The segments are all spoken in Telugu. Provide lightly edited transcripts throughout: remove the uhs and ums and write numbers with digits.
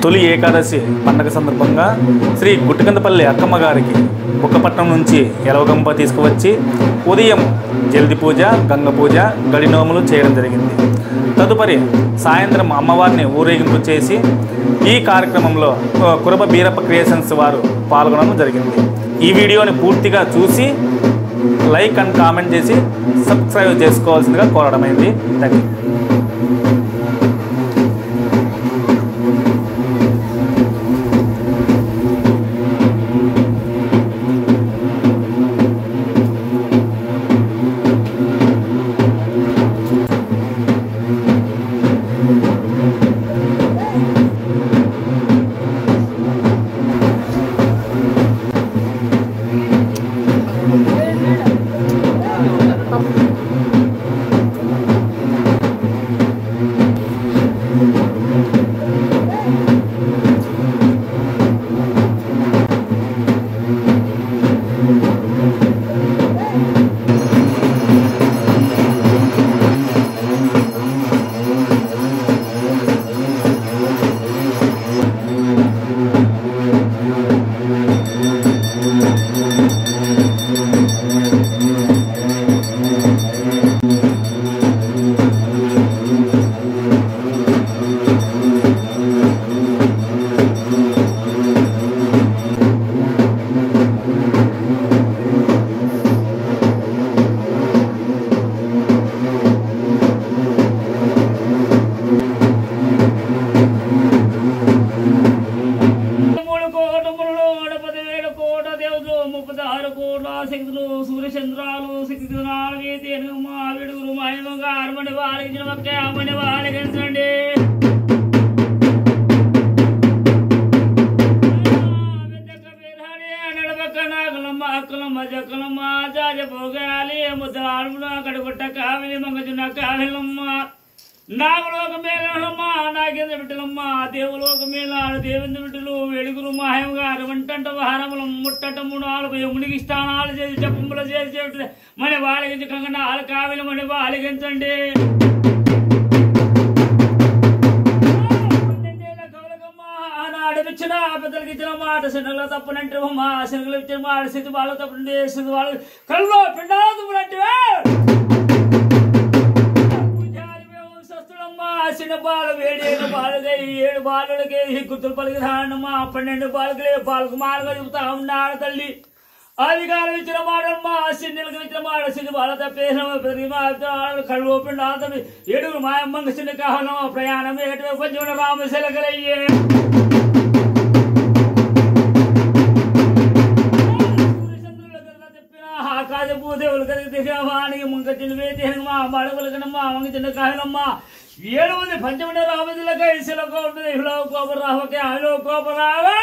తొలి ఏకాదశి పండగ సందర్భంగా శ్రీ గుట్టికందపల్లి అక్కమ్మ గారికి బుక్కపట్నం నుంచి ఎలవగంప తీసుకువచ్చి ఉదయం జల్ది పూజ, గంగ పూజ, గడినోములు చేయడం జరిగింది. తదుపరి సాయంత్రం అమ్మవారిని ఊరేగింపు చేసి ఈ కార్యక్రమంలో కురబ బీరప్ప క్రియేషన్స్ వారు పాల్గొనడం జరిగింది. ఈ వీడియోని పూర్తిగా చూసి లైక్ అండ్ కామెంట్ చేసి సబ్స్క్రైబ్ చేసుకోవాల్సిందిగా కోరడమైంది. Thank you. సూర్యచంద్రాలు శక్తినాలు విడుగురు మాయమంగా అరమణి వాలించిన ఒకే అమ్మని వాలించండి. నడబక్క నాకులమ్మ అక్కలమ్మ జక్కలమ్మ జాజ పోగాలి ముద్దాడుమున కడుగుట్ట కావిలి మంగజున్న కావిలమ్మ నాగలోక మేళమ్మ నాగేంద్ర బిడ్డలమ్మ దేవులోక మేళాడు దేవేంద్ర బిడ్డలు వెలుగురు మాయంగా వంటంట వారములు ముట్టట 3-4 యమునికి స్థానాలు చేసి జపములు చేసి మన వాలిగించి కంగనాలు కావిలి మన వాలిగించండి. ఆనాడిచ్చిన పెద్దలకి ఇచ్చిన మాట శనగలు తప్పనంటే మా శనగలు ఇచ్చిన మాట సిద్ధి వాళ్ళు తప్పండి సిద్ధి వాళ్ళు కళ్ళు పిండాదులంటే చిన్న బాలు వేడేడు బాలుగా 7 బాలులకి గుర్తులు పలికి రానమ్మా 12 బాలుకలే పాలకు మాలుగా చెబుతా ఉన్నాడు తల్లి. అధికారం ఇచ్చిన మాటమ్మా చిన్నలకు ఇచ్చిన మాట చిన్న బాల తప్పేసిన కళ్ళు పిండా 7 మాయమ్మంగ చిన్న కాలం ప్రయాణం ఏటు కొంచెం రామశిలకలయ్యే కాజపూదేవులు కలిగి దిశవానికి ముంక చిన్న మా మడుగులు కనమ్మా వంగ చిన్న కాయలమ్మా 7 మంది పంచమండి రామజులకై శిలకో ఉంటుంది ఇలో కోపరావకే అలో కోపరావా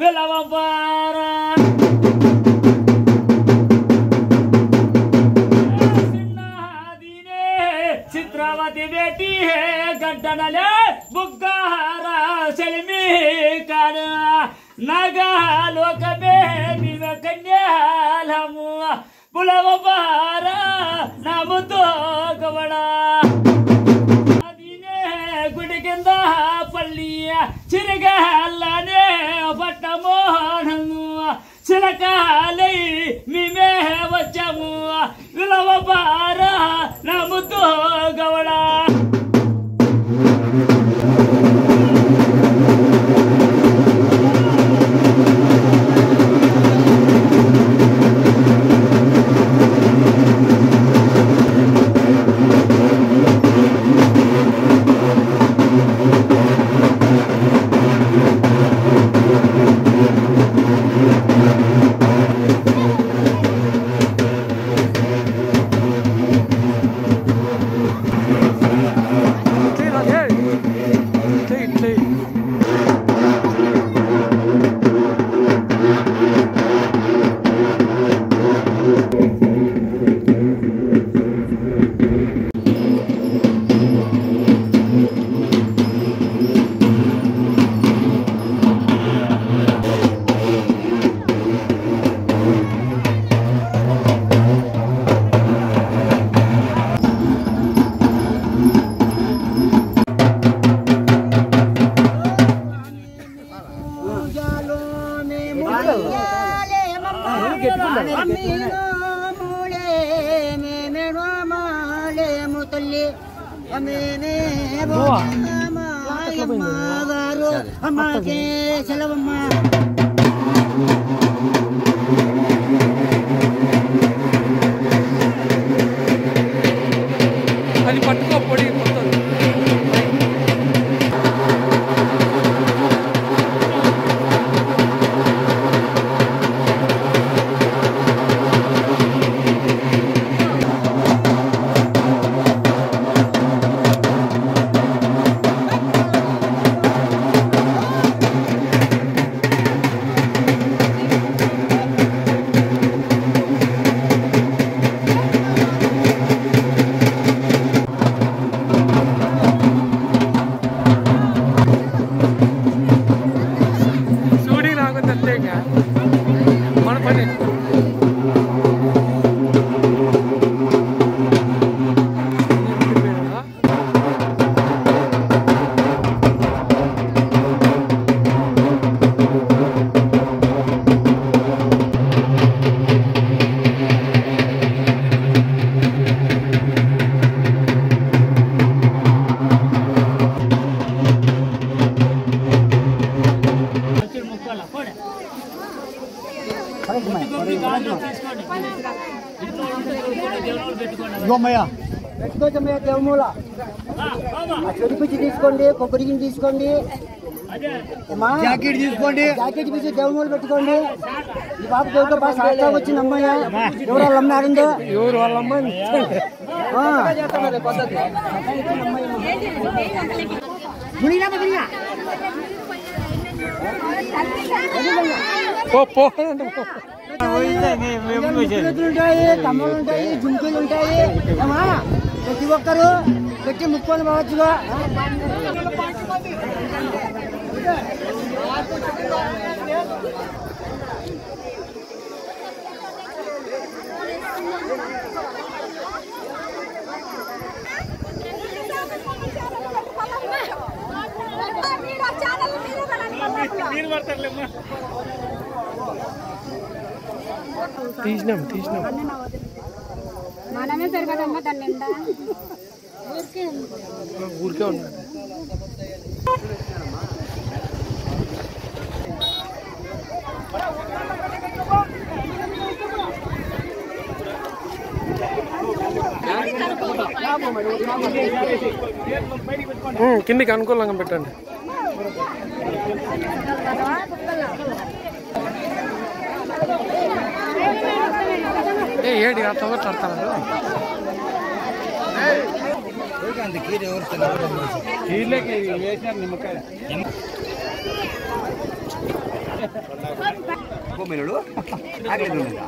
విలవపారా चित्रावती बेटी है गड्डनले बुग्गारा सलमी कर नागा लोक में विव कन्यालम पुलव बारा नाम तो गवड़ा अदीने गुडगिंद पल्लिया चिरगल्लाने पट्टमोहनु చిలకాలై మేమే వచ్చాము విలవ బార నమ్ముతో గవడ అది పట్టుకో పొడి మన పని పెట్టుకోవచ్చమ్మయ్య దేవమూల చెడుపిచ్చి తీసుకోండి కొబ్బరికి తీసుకోండి జాకెట్ తీసుకోండి జాకెట్ పిచ్చి దేవమూల పెట్టుకోండి ఈ బాబు దేవుడు బాగా సాగుతా వచ్చింది అమ్మయ్య ఎవరు వాళ్ళ అమ్మ ఆడిందో ఎవరు వాళ్ళ అమ్మ ఉంటాయి కమ్మలు ఉంటాయి జుంకులు ఉంటాయి ప్రతి ఒక్కరు పెట్టి ముక్కొని పోవచ్చుగా తీసినాం మనమే సరిపడమ్మా దాని నిండా ఊరికే ఉన్నాడు కిందికి అనుకూలంగా పెట్టండి ఏడు తొగట్లాడతారు నిమ్మకాయ ಮೆಲುಡು ಆಗ್ಲಿಲ್ಲ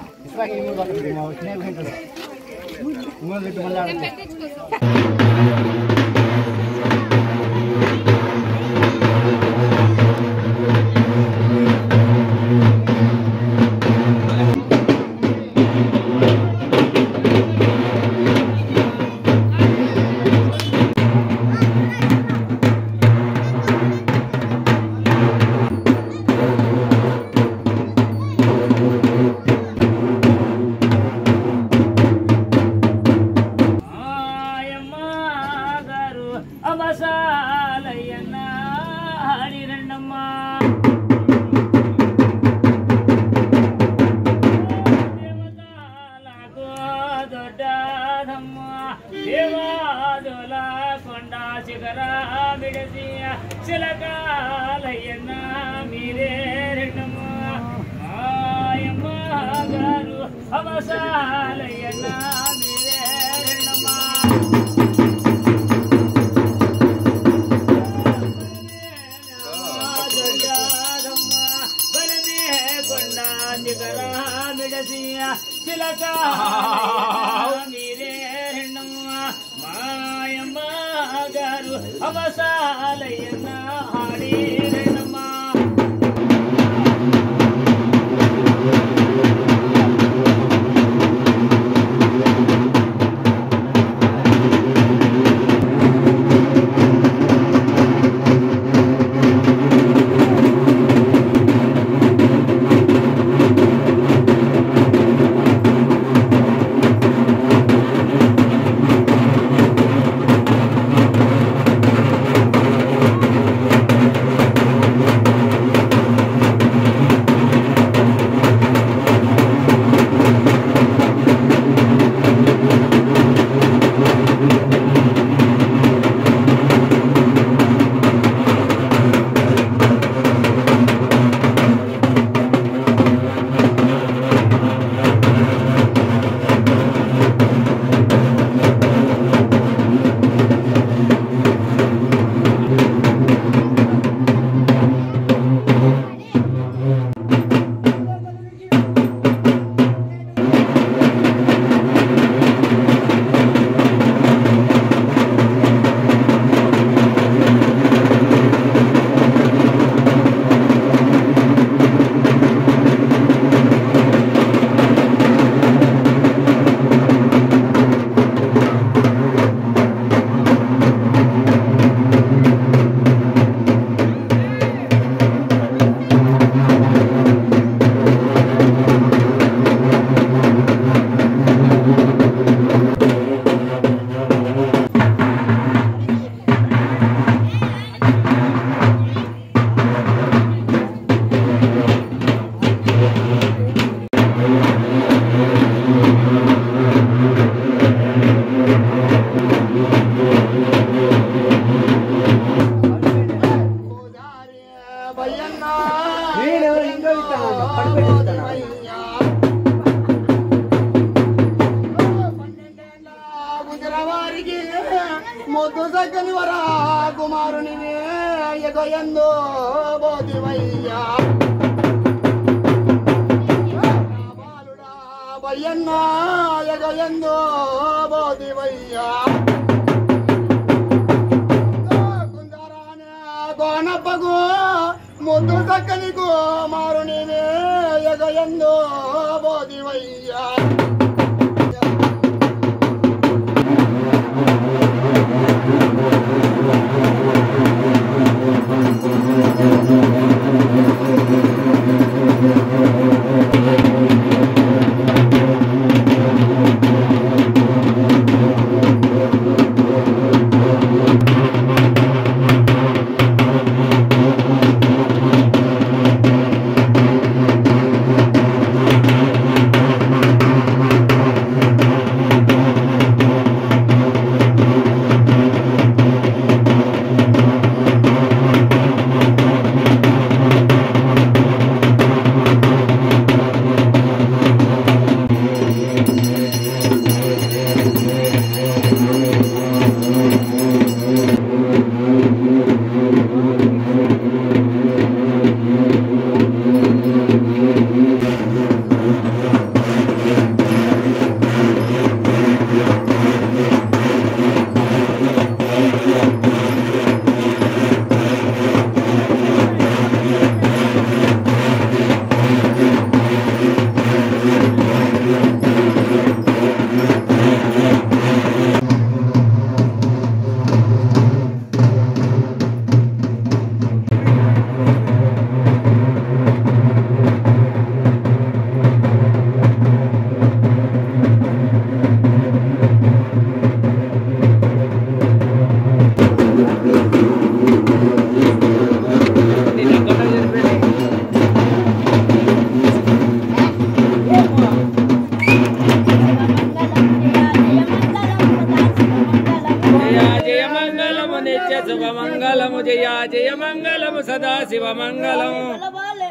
బొలబోల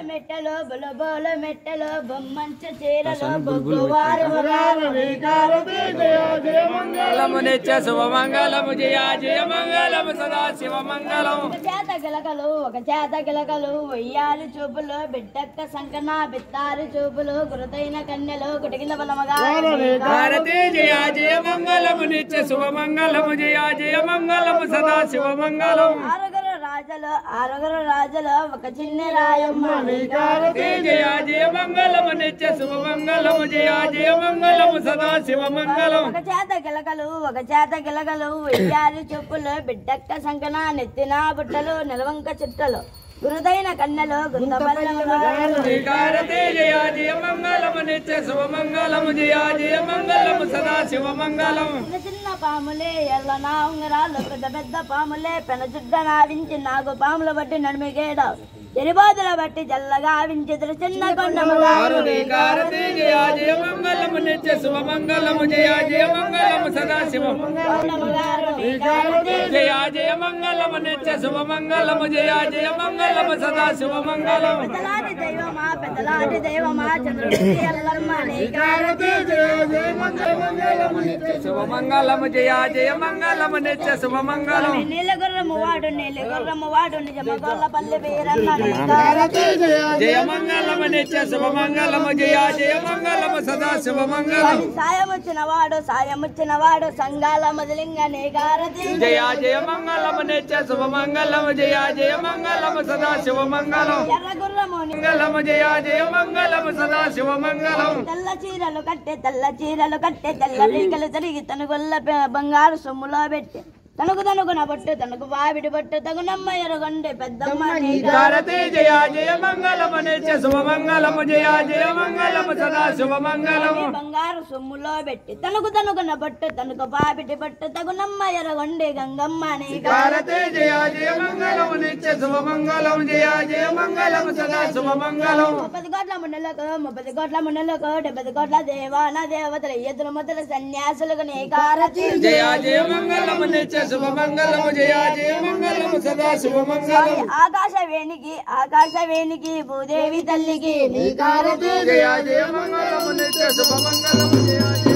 మెట్టలో బొమ్మంచ చీరలో బొగ్గువారు మంగళము నిత్య శుభమంగళము జయ జయ మంగళము సదా శివ మంగళం. ఒక చేత గిలకలు వెయ్యాలి చూపులు బిడ్డక్క సంకన బిత్తారు చూపులు గురుతైన కన్యలు గుటికిన బలమగా భారతీ జయ జయ మంగళము నిత్య శుభమంగళము జయ జయ మంగళము సదా శివ మంగళం. ఆరుగురు రాజులు ఒక చిన్న రాయమ్మ జయ జయ మంగళము నిత్య శుభమంగళము జయ జయ మంగళము సదా శివ మంగళం. ఒక చేత గిలకలు వెయ్యాలి చూపులు బిడ్డక్క సంకన నెత్తిన బుట్టలు నిలవంక చుట్టలు గురుదైన కన్నెలు భారతీ జయ జయ మంగళము నిత్య శుభమంగళము జయ జయ మంగళము సదా శివ మంగళం. చిన్న పాములే ఎల్లనా ఉంగరాలు పెద్ద పెద్ద పాములే పెన చుట్ట నావించి నాగు పాములు బట్టి నడిమిగేడ ఎరిబాదుల బట్టి జల్లగా ఆవించితులు చిన్న భారతీ జయ జయ మంగళము నిత్య శుభమంగళము జయ జయ మంగళము సదా శివ జయ జయ మంగళము నిత్య శుభమంగళము జయ జయ మంగళము సదా శివ మంగళం. పెద్దలాంటి దైవమా చంద్రుడి ఎల్లమ్మ శుభమంగళము జయ జయ మంగళము నిత్య శుభమంగళం. నీలగుర్రము వాడు నిజమగొల్ల పల్లె వీరన్న జయ మంగళము నిత్య శుభమంగళము జయ జయ మంగళము సదా శివ మంగళం. సాయముచ్చిన వాడు సంగాల మదిలింగ నీగారతి జయ జయ మంగళము నిత్య శుభమంగళము జయ జయ మంగళము సదా శివ మంగళం. ఎర్రగుర్రము మంగళము జయ జయ మంగళము సదా శివ మంగళం. తెల్ల చీరలు కట్టే తెల్ల రీకలు తిరిగి తనుగొల్ల బంగారు సొమ్ములో పెట్టి తనుగున బొట్టు తనకు బావిడి బొట్టు తగునమ్మ ఎరగొండే పెద్దమ్మ భారతీ జయ జయ మంగళము నిత్య శుభమంగళము జయ జయ మంగళము సదా శివ మంగళం. బంగారు సొమ్ములో పెట్టి తనుగున బొట్టు తనకు బావిడి బొట్టు తగునమ్మ ఎరగొండే గంగమ్మ భారతీ జయ జయ మంగళము నిత్య శుభమంగళము జయ జయ మంగళము సదా శుభ మంగళం. 30 కోట్ల మునులకు 70 కోట్ల దేవాన దేవతల ఎదురు మొదల సన్యాసులకు నీకారతి జయ జయ మంగళము నిత్య శుభమంగళము జయ జయ మంగళము సదా శుభ మంగళం. ఆకాశవేణికి భూదేవి తల్లికి నీకారతి జయ జయ మంగళము నిత్య శుభమంగళము జయ జయ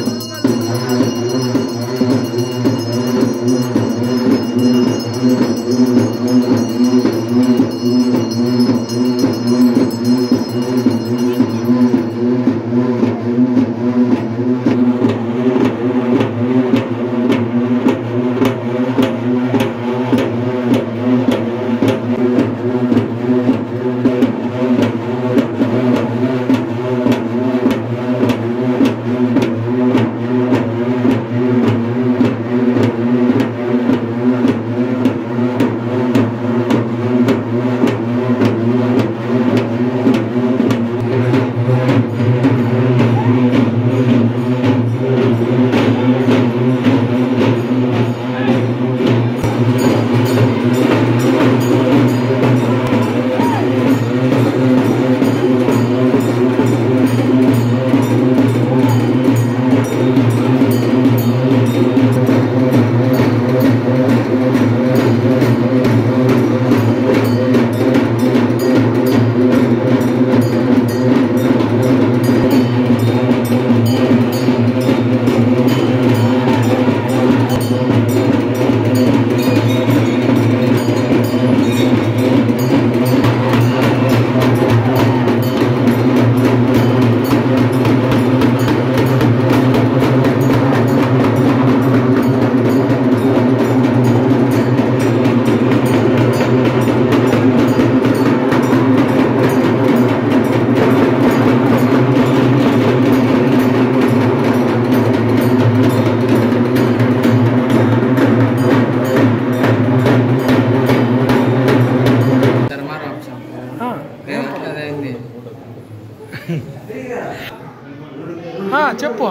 చెప్పు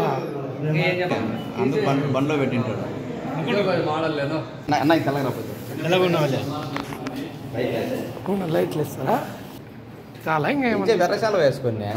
అందుకు బండ్లో పెట్టింటాడు అన్న తెల్లగరాపోతే లైట్లు ఇస్తారా చాలా ఇంకా వెర్రశాల వేసుకున్నా